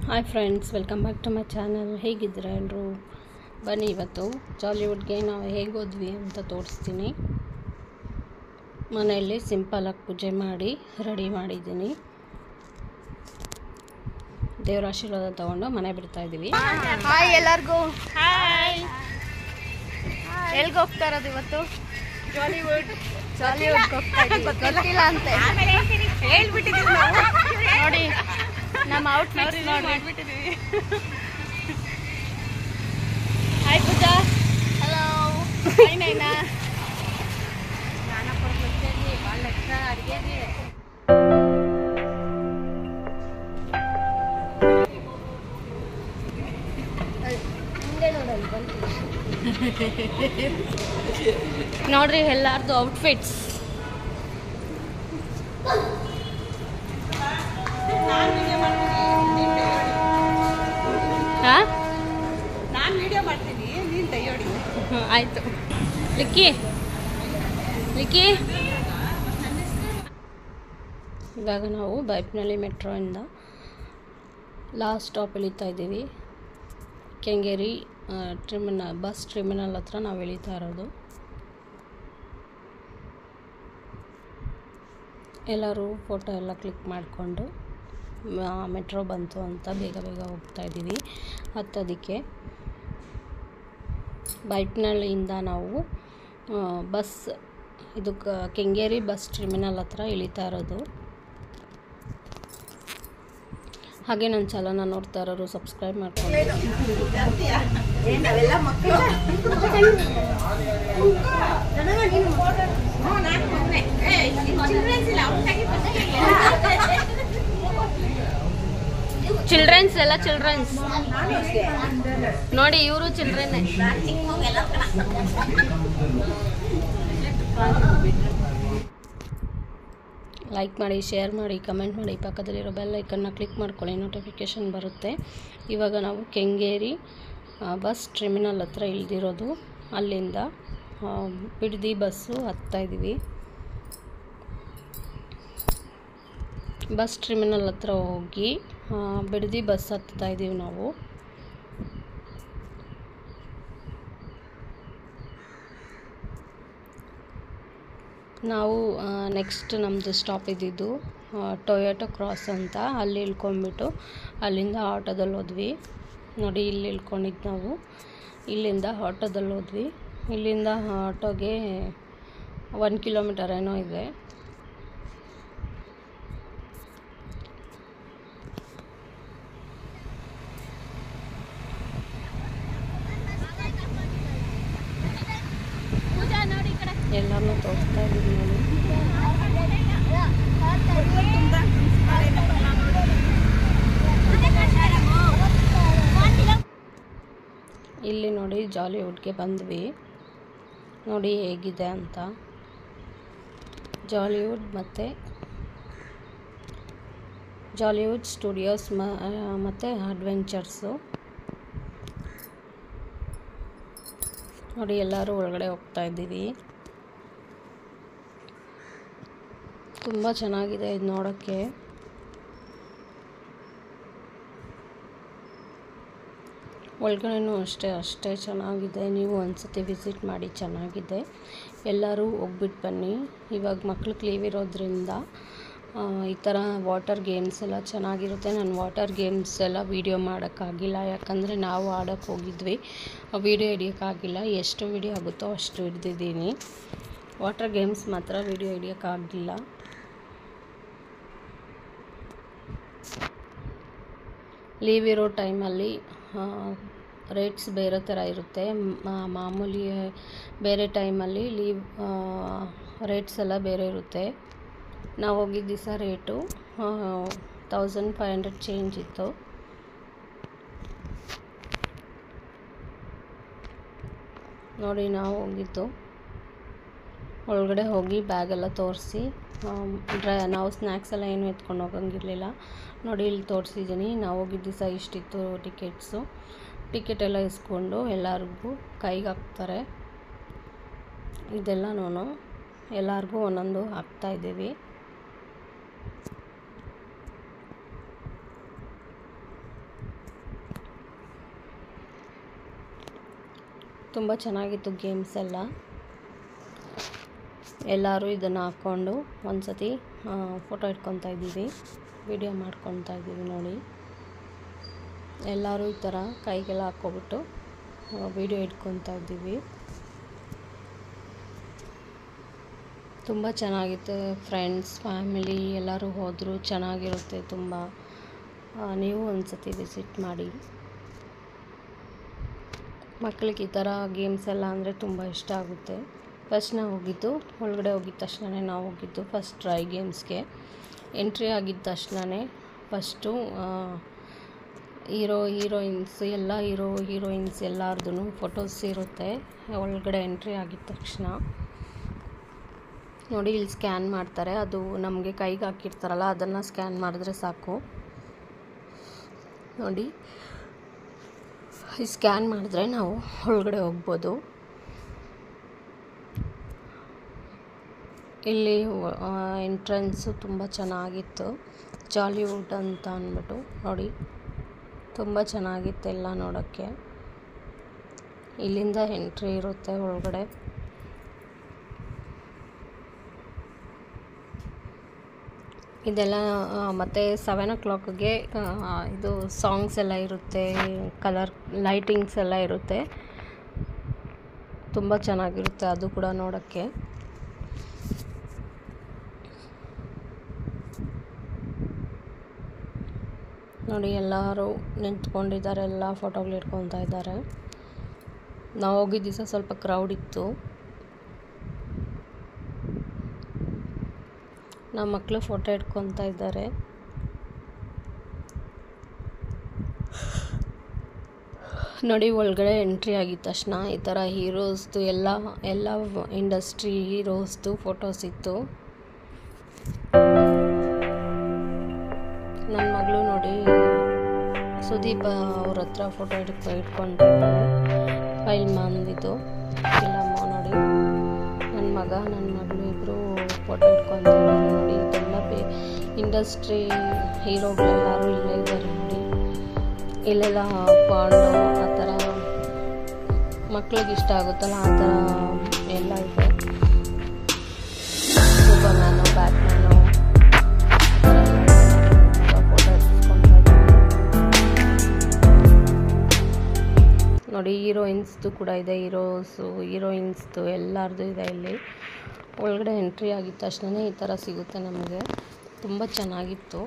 Hi friends, welcome back to my channel. ಹೇಗಿದ್ದೀರಾ ಎಲ್ಲರೂ? ಬನ್ನಿ ಇವತ್ತು ಜಾಲಿವುಡ್ಗೆ ನಾವು ಹೇಗೆ ಹೋದ್ವಿ ಅಂತ ತೋರಿಸ್ತೀನಿ. ಮನೆಯಲ್ಲಿ ಸಿಂಪಲಾಗಿ ಪೂಜೆ ಮಾಡಿ ರೆಡಿ ಮಾಡಿದ್ದೀನಿ. ದೇವರ ಆಶೀರ್ವಾದ ತೊಗೊಂಡು ಮನೆ ಬಿಡ್ತಾಯಿದ್ದೀವಿ. ಹಾಯ್ ಎಲ್ಲರಿಗೂ. ಹಾಯ್. ಎಲ್ಲಿಗೆ ಹೋಗ್ತಾ ಇರೋದು ಇವತ್ತು? ಜಾಲಿವುಡ್ ಹೋಗ್ತಾ ಇದ್ದೀವಿ. ಗೊತ್ತಿಲ್ಲ ಅಂತೆ ಹೇಳ್ಬಿಟ್ಟಿದ್ದೀವಿ ನಾವು. ನೋಡಿ ನಮ್ಮ ಔಟ್ಫಿಟ್ ನೋಡ್ಬಿಟ್ಟಿದ್ದೀವಿ. ಹಾಯ್ ಪೂಜಾ. ಹಲೋ. ಹಾಯ್ ನೈನಾ. ಭಾಳ ಎಕ್ಸ್ಟ್ರಾ ಅಡುಗೆಗೆ ನೋಡ್ರಿ ಎಲ್ಲಾರ್ದು ಔಟ್ಫಿಟ್ಸ್. ನಾನು ವಿಡಿಯೋ ಮಾಡ್ತೀನಿ, ನೀನು ದಯ್ಯೋಡಿ. ಆಯಿತು. ಲಿಕ್ಕಿ ಇವಾಗ ನಾವು ಬೈಪ್ನಳ್ಳಿ ಮೆಟ್ರೋಯಿಂದ ಲಾಸ್ಟ್ ಸ್ಟಾಪ್ ಇಳಿತಾ ಇದ್ದೀವಿ. ಕೆಂಗೇರಿ ಬಸ್ ಟರ್ಮಿನಲ್ ಹತ್ರ ನಾವು ಇಳಿತಾ ಇರೋದು. ಎಲ್ಲರೂ ಫೋಟೋ ಎಲ್ಲ ಕ್ಲಿಕ್ ಮಾಡಿಕೊಂಡು ಮೆಟ್ರೋ ಬಂತು ಅಂತ ಬೇಗ ಹೋಗ್ತಾ ಇದ್ದೀವಿ ಹತ್ತೋದಕ್ಕೆ. ಬೈಪ್ನಳ್ಳಿಯಿಂದ ನಾವು ಬಸ್ ಇದು ಕೆಂಗೇರಿ ಬಸ್ ಟರ್ಮಿನಲ್ ಹತ್ರ ಇಳಿತಾ ಇರೋದು. ಹಾಗೆ ನನ್ನ ಚಾನಲ್ನ ನೋಡ್ತಾ ಇರೋರು ಸಬ್ಸ್ಕ್ರೈಬ್ ಮಾಡ್ಕೊಂಡು. ಚಿಲ್ಡ್ರನ್ಸ್ ಎಲ್ಲ ಚಿಲ್ಡ್ರನ್ಸ್ ನೋಡಿ, ಇವರು ಚಿಲ್ಡ್ರನ್ನೇ. ಲೈಕ್ ಮಾಡಿ, ಶೇರ್ ಮಾಡಿ, ಕಮೆಂಟ್ ಮಾಡಿ, ಪಕ್ಕದಲ್ಲಿರೋ ಬೆಲ್ ಐಕನ್ನ ಕ್ಲಿಕ್ ಮಾಡ್ಕೊಳ್ಳಿ, ನೋಟಿಫಿಕೇಷನ್ ಬರುತ್ತೆ. ಇವಾಗ ನಾವು ಕೆಂಗೇರಿ ಬಸ್ ಟರ್ಮಿನಲ್ ಹತ್ರ ಇಳಿದಿರೋದು. ಅಲ್ಲಿಂದ ಬಿಡದಿ ಬಸ್ಸು ಹತ್ತಾಯಿದ್ದೀವಿ. ಬಸ್ ಟರ್ಮಿನಲ್ ಹತ್ರ ಹೋಗಿ ಬಿಡದಿ ಬಸ್ ಹತ್ತಾಯಿದ್ದೀವಿ ನಾವು. ನೆಕ್ಸ್ಟ್ ನಮ್ಮದು ಸ್ಟಾಪ್ ಇದ್ದಿದ್ದು ಟೊಯೋಟೋ ಕ್ರಾಸ್ ಅಂತ. ಅಲ್ಲಿ ಇಳ್ಕೊಂಡ್ಬಿಟ್ಟು ಅಲ್ಲಿಂದ ಆಟೋದಲ್ಲಿ ಹೋದ್ವಿ. ನೋಡಿ, ಇಲ್ಲಿ ಇಳ್ಕೊಂಡಿದ್ದು ನಾವು. ಇಲ್ಲಿಂದ ಆಟೋದಲ್ಲಿ ಹೋದ್ವಿ. ಇಲ್ಲಿಂದ ಆಟೋಗೆ 1 ಕಿಲೋಮೀಟರ್ ಏನೋ ಇದೆ. ಎಲ್ಲರನ್ನೂ ತೋರಿಸ್ತಾ ಇದ್ದೀವಿ ನೋಡಿ. ಇಲ್ಲಿ ನೋಡಿ ಜಾಲಿವುಡ್ಗೆ ಬಂದ್ವಿ. ನೋಡಿ ಹೇಗಿದೆ ಅಂತ. ಜಾಲಿವುಡ್ ಮತ್ತು ಜಾಲಿವುಡ್ ಸ್ಟುಡಿಯೋಸ್ ಮತ್ತು ಅಡ್ವೆಂಚರ್ಸು. ನೋಡಿ ಎಲ್ಲರೂ ಒಳಗಡೆ ಹೋಗ್ತಾ ಇದ್ದೀವಿ. ತುಂಬ ಚೆನ್ನಾಗಿದೆ ಇದು ನೋಡೋಕ್ಕೆ. ಒಳಗಡೆನೂ ಅಷ್ಟೇ ಚೆನ್ನಾಗಿದೆ. ನೀವು ಒಂದ್ಸತಿ ವಿಸಿಟ್ ಮಾಡಿ, ಚೆನ್ನಾಗಿದೆ. ಎಲ್ಲರೂ ಹೋಗ್ಬಿಟ್ಟು ಬನ್ನಿ. ಇವಾಗ ಮಕ್ಳಿಗೆ ಲೀವ್ ಇರೋದ್ರಿಂದ ಈ ಥರ ವಾಟರ್ ಗೇಮ್ಸ್ ಎಲ್ಲ ಚೆನ್ನಾಗಿರುತ್ತೆ. ನಾನು ವಾಟರ್ ಗೇಮ್ಸ್ ಎಲ್ಲ ವೀಡಿಯೋ ಮಾಡೋಕ್ಕಾಗಿಲ್ಲ, ಯಾಕಂದರೆ ನಾವು ಆಡೋಕ್ಕೆ ಹೋಗಿದ್ವಿ. ವೀಡಿಯೋ ಹಿಡಿಯೋಕ್ಕಾಗಿಲ್ಲ. ಎಷ್ಟು ವೀಡಿಯೋ ಆಗುತ್ತೋ ಅಷ್ಟು ಹಿಡ್ದಿದ್ದೀನಿ. ವಾಟರ್ ಗೇಮ್ಸ್ ಮಾತ್ರ ವೀಡಿಯೋ ಹಿಡಿಯೋಕ್ಕಾಗಿಲ್ಲ. ಲೀವ್ ಇರೋ ಟೈಮಲ್ಲಿ ರೇಟ್ಸ್ ಬೇರೆ ಥರ ಇರುತ್ತೆ. ಮಾಮೂಲಿ ಬೇರೆ ಟೈಮಲ್ಲಿ ರೇಟ್ಸ್ ಎಲ್ಲ ಬೇರೆ ಇರುತ್ತೆ. ನಾವು ಹೋಗಿದ್ದ ದಿವಸ ರೇಟು 1500 ಚೇಂಜ್ ಇತ್ತು. ನೋಡಿ, ನಾವು ಹೋಗಿದ್ದು ಒಳಗಡೆ ಹೋಗಿ ಬ್ಯಾಗೆಲ್ಲ ತೋರಿಸಿ ನಾವು ಸ್ನ್ಯಾಕ್ಸ್ ಎಲ್ಲ ಏನು ಎತ್ಕೊಂಡು ಹೋಗಂಗಿರಲಿಲ್ಲ. ನೋಡಿ, ಇಲ್ಲಿ ತೋರಿಸಿದ್ದೀನಿ. ನಾವು ಹೋಗಿದ್ದ ದಿವಸ ಇಷ್ಟಿತ್ತು ಟಿಕೆಟ್ ಎಲ್ಲ ಇಸ್ಕೊಂಡು ಎಲ್ಲರಿಗೂ ಕೈಗೆ ಹಾಕ್ತಾರೆ. ಇದೆಲ್ಲನೂ ಎಲ್ಲರಿಗೂ ಒಂದೊಂದು ಹಾಕ್ತಾಯಿದ್ದೀವಿ. . 1500 ತುಂಬ ಚೆನ್ನಾಗಿತ್ತು ಗೇಮ್ಸ್ ಎಲ್ಲ. ಎಲ್ಲರೂ ಇದನ್ನು ಹಾಕ್ಕೊಂಡು ಒಂದು ಸತಿ ಫೋಟೋ ಇಟ್ಕೊತಾ ಇದ್ದೀವಿ, ವಿಡಿಯೋ ಮಾಡ್ಕೊತಾ ಇದ್ದೀವಿ. ನೋಡಿ ಎಲ್ಲರೂ ಈ ಥರ ಕೈಗೆಲ್ಲ ಹಾಕ್ಕೊಬಿಟ್ಟು ವಿಡಿಯೋ ಇಟ್ಕೊತಾ ಇದ್ದೀವಿ. ತುಂಬ ಚೆನ್ನಾಗಿತ್ತು. ಫ್ರೆಂಡ್ಸ್ ಫ್ಯಾಮಿಲಿ ಎಲ್ಲರೂ ಹೋದರೂ ಚೆನ್ನಾಗಿರುತ್ತೆ ತುಂಬ. ನೀವು ಒಂದು ಸತಿ ವಿಸಿಟ್ ಮಾಡಿ. ಮಕ್ಕಳಿಗೆ ಈ ಥರ ಗೇಮ್ಸ್ ಎಲ್ಲ ಅಂದರೆ ತುಂಬ ಇಷ್ಟ ಆಗುತ್ತೆ. ಫಸ್ಟ್ ನಾವು ಹೋಗಿದ್ದು ಒಳಗಡೆ ಹೋಗಿದ ತಕ್ಷಣ ನಾವು ಹೋಗಿದ್ದು ಫಸ್ಟ್ ಟ್ರೈ ಗೇಮ್ಸ್ಗೆ. ಎಂಟ್ರಿ ಆಗಿದ್ದ ತಕ್ಷಣ ಫಸ್ಟು ಹೀರೋಯಿನ್ಸ್ ಎಲ್ಲ ಹೀರೋಯಿನ್ಸ್ ಎಲ್ಲರದ್ದು ಫೋಟೋಸ್ ಇರುತ್ತೆ ಒಳಗಡೆ ಎಂಟ್ರಿ ಆಗಿದ ತಕ್ಷಣ. ನೋಡಿ ಇಲ್ಲಿ ಸ್ಕ್ಯಾನ್ ಮಾಡ್ತಾರೆ, ಅದು ನಮಗೆ ಕೈಗೆ ಹಾಕಿರ್ತಾರಲ್ಲ ಅದನ್ನು ಸ್ಕ್ಯಾನ್ ಮಾಡಿದ್ರೆ ಸಾಕು. ನೋಡಿ ಈ ಸ್ಕ್ಯಾನ್ ಮಾಡಿದ್ರೆ ನಾವು ಒಳಗಡೆ ಹೋಗ್ಬೋದು. ಇಲ್ಲಿ ಎಂಟ್ರೆನ್ಸು ತುಂಬ ಚೆನ್ನಾಗಿತ್ತು, ಜಾಲಿವುಡ್ ಅಂತ ಅಂದ್ಬಿಟ್ಟು. ನೋಡಿ ತುಂಬ ಚೆನ್ನಾಗಿತ್ತು ಎಲ್ಲ ನೋಡೋಕ್ಕೆ. ಇಲ್ಲಿಂದ ಎಂಟ್ರಿ ಇರುತ್ತೆ ಒಳಗಡೆ. ಇದೆಲ್ಲ ಮತ್ತು 7 o'clockಗೆ ಇದು ಸಾಂಗ್ಸ್ ಎಲ್ಲ ಇರುತ್ತೆ, ಕಲರ್ ಲೈಟಿಂಗ್ಸ್ ಎಲ್ಲ ಇರುತ್ತೆ. ತುಂಬ ಚೆನ್ನಾಗಿರುತ್ತೆ ಅದು ಕೂಡ ನೋಡೋಕ್ಕೆ. ನೋಡಿ ಎಲ್ಲರೂ ನಿಂತ್ಕೊಂಡಿದ್ದಾರೆ, ಎಲ್ಲ ಫೋಟೋಗಳು ಇಟ್ಕೊತಾ ಇದ್ದಾರೆ. ನಾವು ಹೋಗಿದ್ದ ದಿವಸ ಸ್ವಲ್ಪ ಕ್ರೌಡ್ ಇತ್ತು. ನಮ್ಮ ಮಕ್ಕಳು ಫೋಟೋ ಇಟ್ಕೊತಾ ಇದ್ದಾರೆ. ನೋಡಿ ಒಳಗಡೆ ಎಂಟ್ರಿ ಆಗಿದ ತಕ್ಷಣ ಈ ಥರ ಹೀರೋಸ್ದು ಎಲ್ಲ ಇಂಡಸ್ಟ್ರಿ ಹೀರೋಸ್ದು ಫೋಟೋಸ್ ಇತ್ತು. ನನ್ನ ಮಗಳು ನೋಡಿ ಸುದೀಪ್ ಅವ್ರ ಹತ್ರ ಫೋಟೋ ಇಟ್ಕೊಂಡು ಫೈಲ್ಮಾನ್ದಿದ್ದು ಫಿಲಮ್ಮು. ನೋಡಿ ನನ್ನ ಮಗ ನನ್ನ ಮಗಳು ಇಬ್ಬರು ಫೋಟೋ ಇಟ್ಕೊತಾರೆ. ನೋಡಿ ಇದೆಲ್ಲ ಇಂಡಸ್ಟ್ರಿ ಹೀರೋಗಳೆಲ್ಲರೂ ಇಲ್ಲೇ ಇದ್ದಾರೆ. ನೋಡಿ ಇಲ್ಲೆಲ್ಲ ಪಾಂಡು ಆ ಥರ ಮಕ್ಳಿಗೆ ಇಷ್ಟ ಆಗುತ್ತಲ್ಲ ಆ ಥರ ಎಲ್ಲ ಇದೆ. ಸೂಪರ್ಮ್ಯಾನು, ಬ್ಯಾಟ್ಮ್ಯಾನು ಫೋಟೋ ಇಟ್ಕೊತಾ ಇದ್ದಾರೆ. ನೋಡಿ ಹೀರೋಯಿನ್ಸ್ದು ಕೂಡ ಇದೆ, ಹೀರೋಯಿನ್ಸ್ದು ಎಲ್ಲರದು ಇದೆ ಇಲ್ಲಿ. ಒಳಗಡೆ ಎಂಟ್ರಿ ಆಗಿದ ತಕ್ಷಣ ಈ ಥರ ಸಿಗುತ್ತೆ ನಮಗೆ. ತುಂಬ ಚೆನ್ನಾಗಿತ್ತು.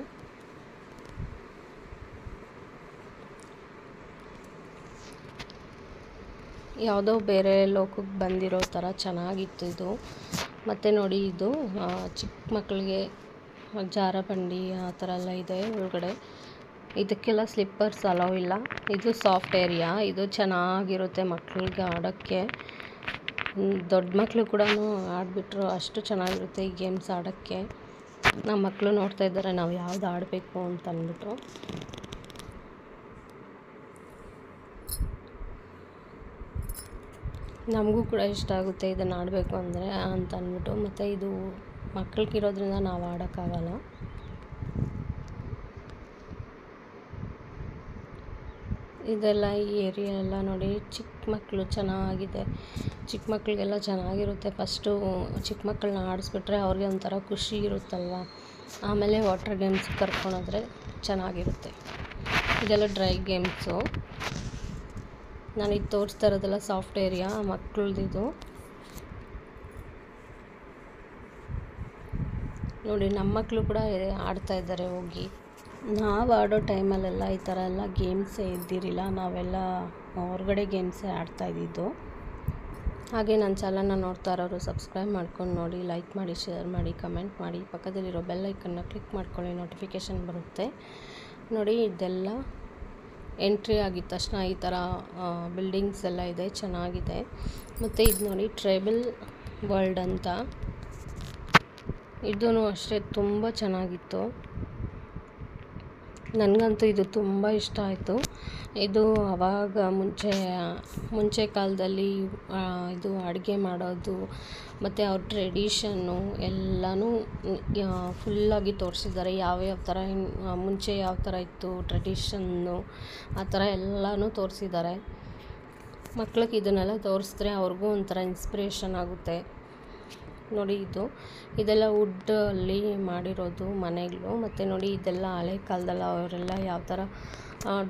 ಯಾವುದೋ ಬೇರೆ ಲೋಕಕ್ಕೆ ಬಂದಿರೋ ಥರ ಚೆನ್ನಾಗಿತ್ತು ಇದು. ಮತ್ತು ನೋಡಿ ಇದು ಚಿಕ್ಕ ಮಕ್ಕಳಿಗೆ ಜಾರಬಂಡಿ ಆ ಥರ ಎಲ್ಲ ಇದೆ ಒಳಗಡೆ. ಇದಕ್ಕೆಲ್ಲ ಸ್ಲಿಪ್ಪರ್ಸ್ ಅಲೋ ಇಲ್ಲ. ಇದು ಸಾಫ್ಟ್ ಏರಿಯಾ, ಇದು ಚೆನ್ನಾಗಿರುತ್ತೆ ಮಕ್ಕಳಿಗೆ ಆಡೋಕ್ಕೆ. ದೊಡ್ಡ ಮಕ್ಕಳು ಕೂಡ ಆಡಿಬಿಟ್ರು ಅಷ್ಟು ಚೆನ್ನಾಗಿರುತ್ತೆ ಈ ಗೇಮ್ಸ್ ಆಡೋಕ್ಕೆ. ನಮ್ಮ ಮಕ್ಕಳು ನೋಡ್ತಾ ಇದ್ದಾರೆ ನಾವು ಯಾವ್ದು ಆಡಬೇಕು ಅಂತ ಅಂದ್ಬಿಟ್ಟು. ನಮಗೂ ಕೂಡ ಇಷ್ಟ ಆಗುತ್ತೆ ಇದನ್ನು ಆಡಬೇಕು ಅಂದರೆ ಅಂತ ಅಂದ್ಬಿಟ್ಟು. ಮತ್ತು ಇದು ಮಕ್ಕಳಿಗಿರೋದ್ರಿಂದ ನಾವು ಆಡೋಕ್ಕಾಗಲ್ಲ. ಇದೆಲ್ಲ ಈ ಏರಿಯಾ ಎಲ್ಲ ನೋಡಿ ಚಿಕ್ಕ ಮಕ್ಕಳು ಚೆನ್ನಾಗಿದೆ. ಚಿಕ್ಕ ಮಕ್ಕಳಿಗೆಲ್ಲ ಚೆನ್ನಾಗಿರುತ್ತೆ. ಫಸ್ಟು ಚಿಕ್ಕ ಮಕ್ಕಳನ್ನ ಆಡಿಸ್ಬಿಟ್ರೆ ಅವ್ರಿಗೆ ಒಂಥರ ಖುಷಿ ಇರುತ್ತಲ್ವ. ಆಮೇಲೆ ವಾಟರ್ ಗೇಮ್ಸ್ ಕರ್ಕೊಂಡೋದ್ರೆ ಚೆನ್ನಾಗಿರುತ್ತೆ. ಇದೆಲ್ಲ ಡ್ರೈ ಗೇಮ್ಸು. ನಾನೀಗ ತೋರಿಸ್ತಾ ಇರೋದೆಲ್ಲ ಸಾಫ್ಟ್ ಏರಿಯಾ ಮಕ್ಕಳದಿದು. ನೋಡಿ ನಮ್ಮ ಮಕ್ಕಳು ಕೂಡ ಆಡ್ತಾ ಇದ್ದಾರೆ ಹೋಗಿ. ನಾವು ಆಡೋ ಟೈಮಲ್ಲೆಲ್ಲ ಈ ಥರ ಎಲ್ಲ ಗೇಮ್ಸೇ ಇದ್ದಿರಲಿಲ್ಲ, ನಾವೆಲ್ಲ ಹೊರಗಡೆ ಗೇಮ್ಸೇ ಆಡ್ತಾಯಿದ್ದಿದ್ದು. ಹಾಗೆ ನನ್ನ ಚಾನಲ್ನ ನೋಡ್ತಾ ಇರೋರು ಸಬ್ಸ್ಕ್ರೈಬ್ ಮಾಡ್ಕೊಂಡು ನೋಡಿ, ಲೈಕ್ ಮಾಡಿ, ಶೇರ್ ಮಾಡಿ, ಕಮೆಂಟ್ ಮಾಡಿ, ಪಕ್ಕದಲ್ಲಿರೋ ಬೆಲ್ ಐಕನ್ನ ಕ್ಲಿಕ್ ಮಾಡ್ಕೊಳ್ಳಿ, ನೋಟಿಫಿಕೇಷನ್ ಬರುತ್ತೆ. ನೋಡಿ ಇದೆಲ್ಲ ಎಂಟ್ರಿ ಆಗಿದ ತಕ್ಷಣ ಈ ಥರ ಬಿಲ್ಡಿಂಗ್ಸ್ ಎಲ್ಲ ಇದೆ, ಚೆನ್ನಾಗಿದೆ. ಮತ್ತು ಇದು ನೋಡಿ ಟ್ರೈಬಲ್ ವರ್ಲ್ಡ್ ಅಂತ, ಇದೂ ಅಷ್ಟೇ ತುಂಬ ಚೆನ್ನಾಗಿತ್ತು. ನನಗಂತೂ ಇದು ತುಂಬ ಇಷ್ಟ ಆಯಿತು. ಇದು ಆವಾಗ ಮುಂಚೆ ಕಾಲದಲ್ಲಿ ಇದು ಅಡುಗೆ ಮಾಡೋದು ಮತ್ತು ಅವ್ರ ಟ್ರೆಡಿಷನ್ನು ಎಲ್ಲನೂ ಫುಲ್ಲಾಗಿ ತೋರಿಸಿದ್ದಾರೆ. ಯಾವ್ಯಾವ ಥರ ಮುಂಚೆ ಯಾವ ಥರ ಇತ್ತು ಟ್ರೆಡಿಷನ್ನು ಆ ಥರ ಎಲ್ಲನೂ ತೋರಿಸಿದ್ದಾರೆ. ಮಕ್ಳಿಗೆ ಇದನ್ನೆಲ್ಲ ತೋರಿಸಿದ್ರೆ ಅವ್ರಿಗೂ ಒಂಥರ ಇನ್ಸ್ಪಿರೇಷನ್ ಆಗುತ್ತೆ. ನೋಡಿ ಇದೆಲ್ಲ ವುಡ್ಡಲ್ಲಿ ಮಾಡಿರೋದು ಮನೆಗಳು. ಮತ್ತು ನೋಡಿ ಇದೆಲ್ಲ ಹಳೆ ಕಾಲದಲ್ಲಿ ಅವರೆಲ್ಲ ಯಾವ ಥರ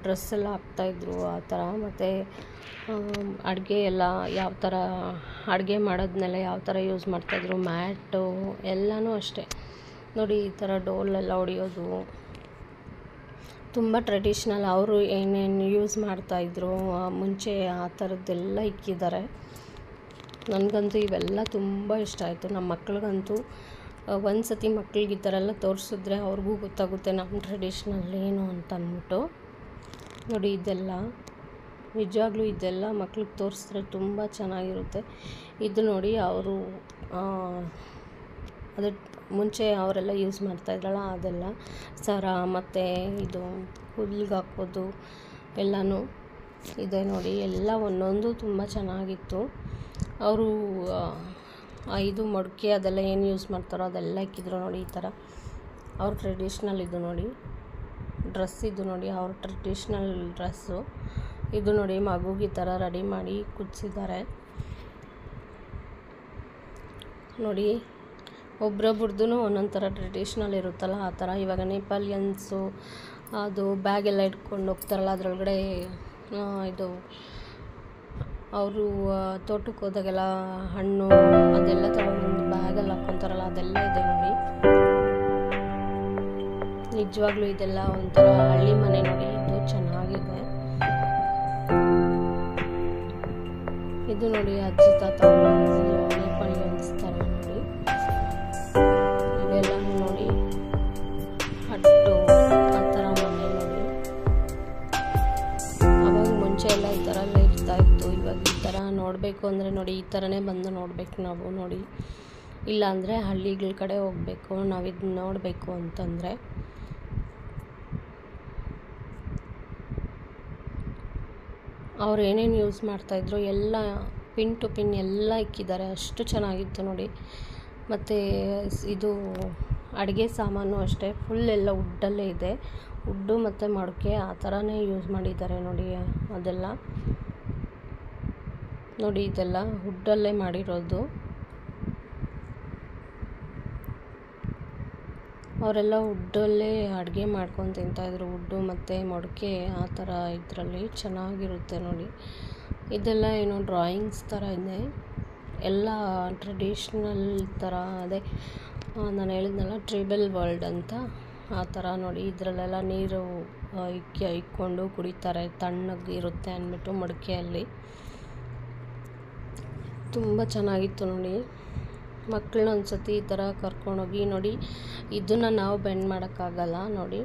ಡ್ರೆಸ್ ಎಲ್ಲ ಹಾಕ್ತಾಯಿದ್ರು ಆ ಥರ. ಮತ್ತು ಅಡುಗೆ ಎಲ್ಲ ಯಾವ ಥರ ಅಡುಗೆ ಮಾಡೋದನ್ನೆಲ್ಲ ಯಾವ ಥರ ಯೂಸ್ ಮಾಡ್ತಾಯಿದ್ರು, ಮ್ಯಾಟು ಎಲ್ಲನೂ ಅಷ್ಟೇ. ನೋಡಿ ಈ ಥರ ಡೋಲೆಲ್ಲ ಹೊಡಿಯೋದು ತುಂಬ ಟ್ರೆಡಿಷ್ನಲ್. ಅವರು ಏನೇನು ಯೂಸ್ ಮಾಡ್ತಾಯಿದ್ರು ಮುಂಚೆ ಆ ಥರದ್ದೆಲ್ಲ ಇಕ್ಕಿದ್ದಾರೆ. ನನಗಂತೂ ಇವೆಲ್ಲ ತುಂಬ ಇಷ್ಟ ಆಯಿತು. ನಮ್ಮ ಮಕ್ಳಿಗಂತೂ ಒಂದು ಸತಿ ಮಕ್ಳಿಗೆ ಈ ಥರ ಎಲ್ಲ ತೋರಿಸಿದ್ರೆ ಅವ್ರಿಗೂ ಗೊತ್ತಾಗುತ್ತೆ ನಮ್ಮ ಟ್ರೆಡಿಷ್ನಲ್ ಏನು ಅಂತ ಅಂದ್ಬಿಟ್ಟು. ನೋಡಿ ಇದೆಲ್ಲ ನಿಜವಾಗ್ಲೂ ಇದೆಲ್ಲ ಮಕ್ಳಿಗೆ ತೋರಿಸಿದ್ರೆ ತುಂಬ ಚೆನ್ನಾಗಿರುತ್ತೆ. ಇದು ನೋಡಿ ಅವರು ಅದು ಮುಂಚೆ ಅವರೆಲ್ಲ ಯೂಸ್ ಮಾಡ್ತಾಯಿದ್ರಲ್ಲ ಅದೆಲ್ಲ ಸರ ಮತ್ತು ಇದು ಹುಲ್ಗೆ ಹಾಕೋದು ಎಲ್ಲನೂ ಇದೆ ನೋಡಿ. ಎಲ್ಲ ಒಂದೊಂದು ತುಂಬ ಚೆನ್ನಾಗಿತ್ತು. ಅವರು ಇದು ಮಡಿಕೆ ಅದೆಲ್ಲ ಏನು ಯೂಸ್ ಮಾಡ್ತಾರೋ ಅದೆಲ್ಲ ಇಕ್ಕಿದ್ರು ನೋಡಿ. ಈ ಥರ ಅವ್ರ ಟ್ರೆಡಿಷ್ನಲ್ ಇದು ನೋಡಿ ಡ್ರೆಸ್, ಇದು ನೋಡಿ ಅವ್ರ ಟ್ರೆಡಿಷ್ನಲ್ ಡ್ರೆಸ್ಸು. ಇದು ನೋಡಿ ಮಗುಗೆ ಈ ಥರ ರೆಡಿ ಮಾಡಿ ಕೂರಿಸಿದ್ದಾರೆ ನೋಡಿ. ಒಬ್ರೊಬ್ರದ್ದು ಒಂದೊಂದು ಥರ ಟ್ರೆಡಿಷ್ನಲ್ ಇರುತ್ತಲ್ಲ ಆ ಥರ. ಇವಾಗ ನೇಪಾಲಿಯನ್ಸು ಅದು ಬ್ಯಾಗೆಲ್ಲ ಇಟ್ಕೊಂಡು ಹೋಗ್ತಾರಲ್ಲ, ಅದರೊಳಗಡೆ ಇದು ಅವರು ತೋಟಕ್ಕೆ ಹೋದಾಗೆಲ್ಲ ಹಣ್ಣು ಅದೆಲ್ಲ ತೊಗೊಂಡು ಬ್ಯಾಗಲ್ಲಿ ಹಾಕ್ಕೊತಾರಲ್ಲ ಅದೆಲ್ಲ ಇದೆ ನೋಡಿ. ನಿಜವಾಗ್ಲೂ ಇದೆಲ್ಲ ಒಂಥರ ಹಳ್ಳಿ ಮನೆ ನೋಡಿ. ಇದು ಚೆನ್ನಾಗಿದೆ. ಇದು ನೋಡಿ ಅಜ್ಜಿ ತಾತ ನೇಪಾಳಿಯನ್ಸ್ ಥರ ನೋಡಿ. ಇವೆಲ್ಲ ನೋಡಿ ಹಟ್ಟು ಆ ಥರ ಮನೆ ನೋಡಿ. ಅವಾಗ ಮುಂಚೆ ಎಲ್ಲ ಈ ಥರ ಎಲ್ಲ ಇರ್ತಾಯಿತ್ತು. ಇವಾಗ ಈ ಥರ ನೋಡಬೇಕು ಅಂದರೆ ನೋಡಿ ಈ ಥರನೇ ಬಂದು ನೋಡಬೇಕು ನಾವು ನೋಡಿ. ಇಲ್ಲಾಂದರೆ ಹಳ್ಳಿಗಳ ಕಡೆ ಹೋಗಬೇಕು ನಾವು ಇದನ್ನ ನೋಡಬೇಕು ಅಂತಂದರೆ. ಅವ್ರು ಏನೇನು ಯೂಸ್ ಮಾಡ್ತಾಯಿದ್ರು ಎಲ್ಲ ಪಿನ್ ಟು ಪಿನ್ ಎಲ್ಲ ಇಕ್ಕಿದ್ದಾರೆ. ಅಷ್ಟು ಚೆನ್ನಾಗಿತ್ತು ನೋಡಿ. ಮತ್ತು ಇದು ಅಡುಗೆ ಸಾಮಾನು ಅಷ್ಟೇ ಫುಲ್ ಎಲ್ಲ ವುಡ್ಡಲ್ಲೇ ಇದೆ. ವುಡ್ಡು ಮತ್ತು ಮಡಿಕೆ ಆ ಥರನೇ ಯೂಸ್ ಮಾಡಿದ್ದಾರೆ ನೋಡಿ. ಅದೆಲ್ಲ ನೋಡಿ ಇದೆಲ್ಲ ವುಡ್ಡಲ್ಲೇ ಮಾಡಿರೋದು. ಅವರೆಲ್ಲ ವುಡ್ಡಲ್ಲೇ ಅಡುಗೆ ಮಾಡ್ಕೊಂಡು ತಿಂತಾಯಿದ್ರು. ವುಡ್ಡು ಮತ್ತು ಮಡಿಕೆ ಆ ಥರ ಇದರಲ್ಲಿ ಚೆನ್ನಾಗಿರುತ್ತೆ ನೋಡಿ. ಇದೆಲ್ಲ ಏನೋ ಡ್ರಾಯಿಂಗ್ಸ್ ಥರ ಇದೆ. ಎಲ್ಲ ಟ್ರೆಡಿಷ್ನಲ್ ಥರ ಅದೇ ನಾನು ಹೇಳಿದ್ನಲ್ಲ ಟ್ರೈಬಲ್ ವರ್ಲ್ಡ್ ಅಂತ ಆ ಥರ ನೋಡಿ. ಇದರಲ್ಲೆಲ್ಲ ನೀರು ಇಕ್ಕೊಂಡು ಕುಡಿತಾರೆ, ತಣ್ಣಗಿರುತ್ತೆ ಅಂದ್ಬಿಟ್ಟು ಮಡಿಕೆಯಲ್ಲಿ. ತುಂಬ ಚೆನ್ನಾಗಿತ್ತು ನೋಡಿ. ಮಕ್ಕಳನ್ನ ಒಂದು ಸತಿ ಈ ಥರ ಕರ್ಕೊಂಡೋಗಿ ನೋಡಿ. ಇದನ್ನು ನಾವು ಬೆಂಡ್ ಮಾಡೋಕ್ಕಾಗಲ್ಲ ನೋಡಿ.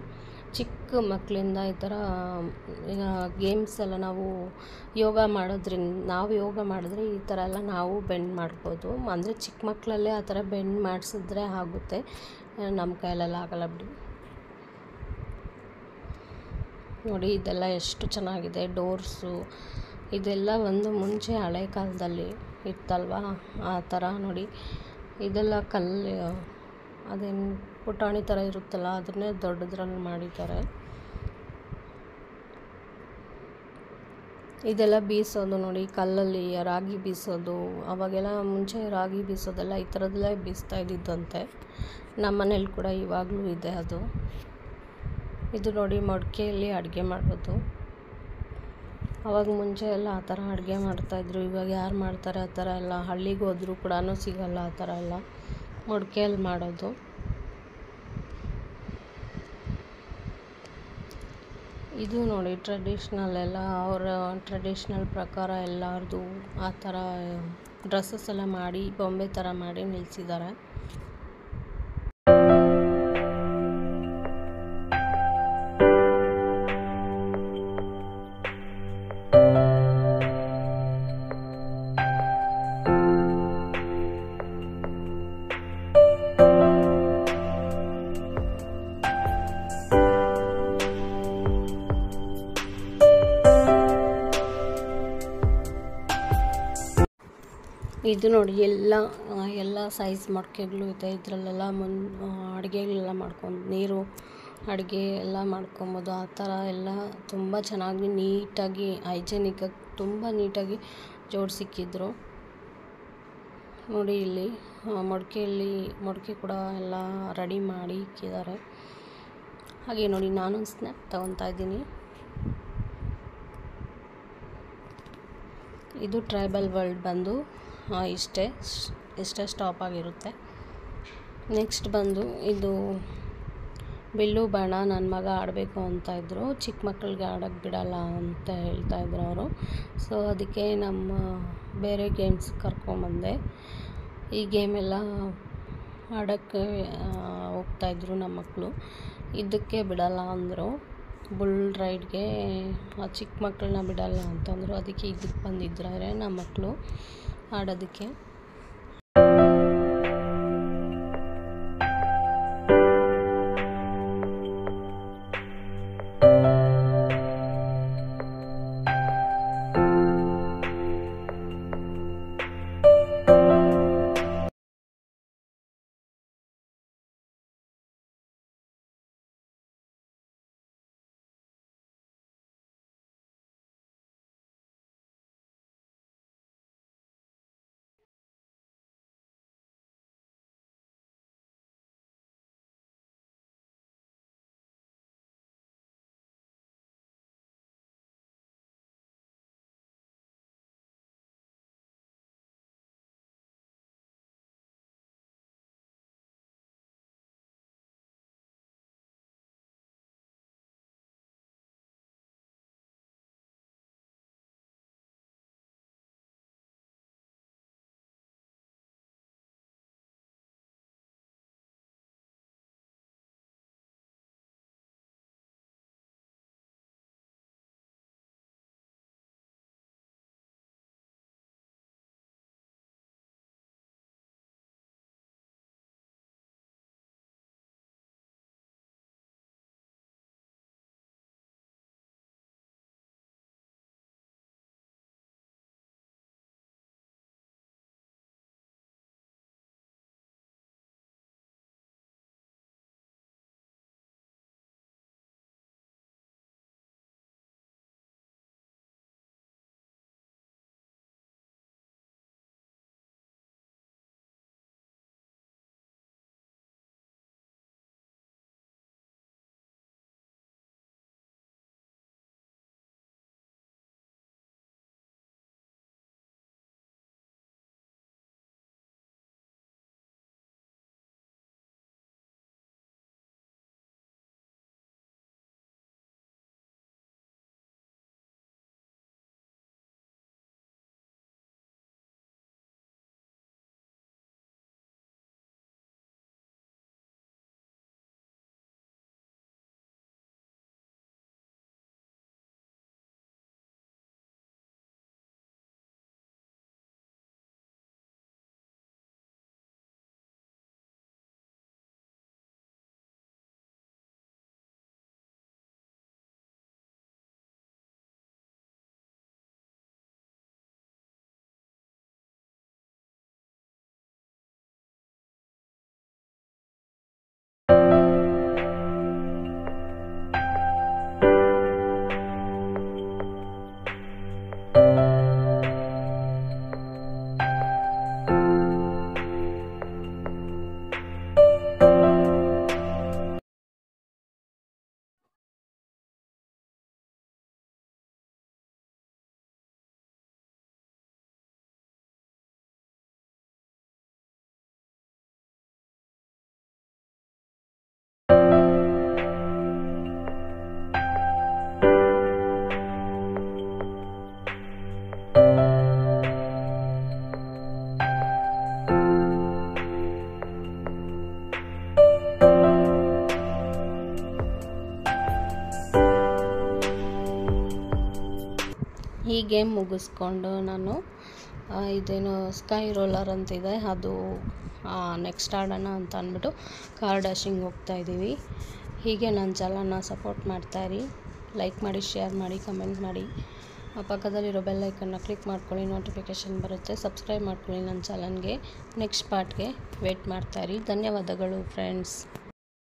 ಚಿಕ್ಕ ಮಕ್ಕಳಿಂದ ಈ ಥರ ಗೇಮ್ಸ್ ಎಲ್ಲ ನಾವು ಯೋಗ ಮಾಡಿದ್ರೆ ಈ ಥರ ಎಲ್ಲ ನಾವು ಬೆಂಡ್ ಮಾಡ್ಬೋದು. ಅಂದರೆ ಚಿಕ್ಕ ಮಕ್ಕಳಲ್ಲೇ ಆ ಥರ ಬೆಂಡ್ ಮಾಡಿಸಿದ್ರೆ ಆಗುತ್ತೆ, ನಮ್ಮ ಕೈಯಲ್ಲೆಲ್ಲ ಆಗಲ್ಲ ಬಿಡಿ. ನೋಡಿ ಇದೆಲ್ಲ ಎಷ್ಟು ಚೆನ್ನಾಗಿದೆ. ಡೋರ್ಸು ಇದೆಲ್ಲ ಒಂದು ಮುಂಚೆ ಹಳೆ ಕಾಲದಲ್ಲಿ ಇತ್ತಲ್ವ ಆ ಥರ ನೋಡಿ. ಇದೆಲ್ಲ ಕಲ್ಲು ಅದೇನು ಪುಟಾಣಿ ಥರ ಇರುತ್ತಲ್ಲ ಅದನ್ನೇ ದೊಡ್ಡದ್ರಲ್ಲಿ ಮಾಡಿದ್ದಾರೆ. ಇದೆಲ್ಲ ಬೀಸೋದು ನೋಡಿ, ಕಲ್ಲಲ್ಲಿ ರಾಗಿ ಬೀಸೋದು. ಅವಾಗೆಲ್ಲ ಮುಂಚೆ ರಾಗಿ ಬೀಸೋದೆಲ್ಲ ಈ ಥರದಲ್ಲೇ ಬೀಸ್ತಾ ಇದ್ದಿದ್ದಂತೆ. ನಮ್ಮ ಮನೇಲಿ ಕೂಡ ಇವಾಗಲೂ ಇದೆ ಅದು. ಇದು ನೋಡಿ ಮಡಿಕೆಯಲ್ಲಿ ಅಡುಗೆ ಮಾಡೋದು. ಅವಾಗ ಮುಂಚೆ ಎಲ್ಲ ಆ ಥರ ಅಡುಗೆ ಮಾಡ್ತಾಯಿದ್ರು. ಇವಾಗ ಯಾರು ಮಾಡ್ತಾರೆ ಆ ಥರ ಎಲ್ಲ? ಹಳ್ಳಿಗೆ ಹೋದ್ರೂ ಕೂಡ ಸಿಗಲ್ಲ ಆ ಥರ ಎಲ್ಲ ಮಡಿಕೆಯಲ್ಲಿ ಮಾಡೋದು. ಇದು ನೋಡಿ ಟ್ರೆಡಿಷ್ನಲ್ ಎಲ್ಲ ಅವರ ಟ್ರೆಡಿಷ್ನಲ್ ಪ್ರಕಾರ ಎಲ್ಲರದು ಆ ಥರ ಡ್ರೆಸ್ಸಸ್ ಎಲ್ಲ ಮಾಡಿ ಬೊಂಬೆ ಥರ ಮಾಡಿ ನಿಲ್ಲಿಸಿದ್ದಾರೆ. ಇದು ನೋಡಿ ಎಲ್ಲ ಸೈಜ್ ಮಡಿಕೆಗಳು ಇದೆ. ಇದರಲ್ಲೆಲ್ಲ ಅಡುಗೆಗಳೆಲ್ಲ ಮಾಡ್ಕೊಂಡು ನೀರು ಅಡುಗೆ ಎಲ್ಲ ಮಾಡ್ಕೊಬೋದು. ಆ ಥರ ಎಲ್ಲ ತುಂಬ ಚೆನ್ನಾಗಿ ನೀಟಾಗಿ ಹೈಜೆನಿಕ್ಕಾಗಿ ತುಂಬ ನೀಟಾಗಿ ಜೋಡಿಸಿಕ್ಕಿದ್ರು ನೋಡಿ. ಇಲ್ಲಿ ಮೊಡಕೆ ಕೂಡ ಎಲ್ಲ ರೆಡಿ ಮಾಡಿ ಇಕ್ಕಿದ್ದಾರೆ. ಹಾಗೆ ನೋಡಿ, ನಾನೊಂದು ಸ್ನ್ಯಾಪ್ ತಗೊತಾ ಇದ್ದೀನಿ. ಇದು ಟ್ರೈಬಲ್ ವರ್ಲ್ಡ್ ಬಂದು ಇಷ್ಟೇ ಸ್ಟಾಪ್ ಆಗಿರುತ್ತೆ. ನೆಕ್ಸ್ಟ್ ಬಂದು ಇದು ಬಿಲ್ಲು ಬಾಣ ನನ್ನ ಮಗ ಆಡಬೇಕು ಅಂತ ಇದ್ದರು. ಚಿಕ್ಕ ಮಕ್ಕಳಿಗೆ ಆಡೋಕ್ಕೆ ಬಿಡಲ್ಲ ಅಂತ ಹೇಳ್ತಾಯಿದ್ರು ಅವರು. ಸೊ ಅದಕ್ಕೆ ನಮ್ಮ ಬೇರೆ ಗೇಮ್ಸ್ ಕರ್ಕೊಂಬಂದೆ. ಈ ಗೇಮೆಲ್ಲ ಆಡೋಕ್ಕೆ ಹೋಗ್ತಾಯಿದ್ರು ನಮ್ಮ ಮಕ್ಕಳು. ಇದಕ್ಕೆ ಬಿಡಲ್ಲ ಅಂದರು, ಬುಲ್ ರೈಡ್ಗೆ ಚಿಕ್ಕ ಮಕ್ಕಳನ್ನ ಬಿಡಲ್ಲ ಅಂತಂದರು. ಅದಕ್ಕೆ ಇದಕ್ಕೆ ಬಂದಿದ್ದಾರೆ ನಮ್ಮ ಮಕ್ಕಳು ಆಡೋದಕ್ಕೆ. ಈ ಗೇಮ್ ಮುಗಿಸ್ಕೊಂಡು ನಾನು ಇದೇನು ಸ್ಕೈ ರೋಲರ್ ಅಂತಿದೆ ಅದು ನೆಕ್ಸ್ಟ್ ಆಡೋಣ ಅಂತ ಅಂದ್ಬಿಟ್ಟು ಕಾರ್ ಡ್ಯಾಶಿಂಗ್ ಹೋಗ್ತಾಯಿದ್ದೀವಿ. ಹೀಗೆ ನನ್ನ ಚಾನಲ್ನ ಸಪೋರ್ಟ್ ಮಾಡ್ತಾಯಿರಿ, ಲೈಕ್ ಮಾಡಿ, ಶೇರ್ ಮಾಡಿ, ಕಮೆಂಟ್ ಮಾಡಿ. ಪಕ್ಕದಲ್ಲಿರೋ ಬೆಲ್ ಐಕನ್ನ ಕ್ಲಿಕ್ ಮಾಡ್ಕೊಳ್ಳಿ, ನೋಟಿಫಿಕೇಷನ್ ಬರುತ್ತೆ. ಸಬ್ಸ್ಕ್ರೈಬ್ ಮಾಡ್ಕೊಳ್ಳಿ ನನ್ನ ಚಾನಲ್ಗೆ. ನೆಕ್ಸ್ಟ್ ಪಾರ್ಟ್ಗೆ ವೇಟ್ ಮಾಡ್ತಾಯಿರಿ. ಧನ್ಯವಾದಗಳು ಫ್ರೆಂಡ್ಸ್.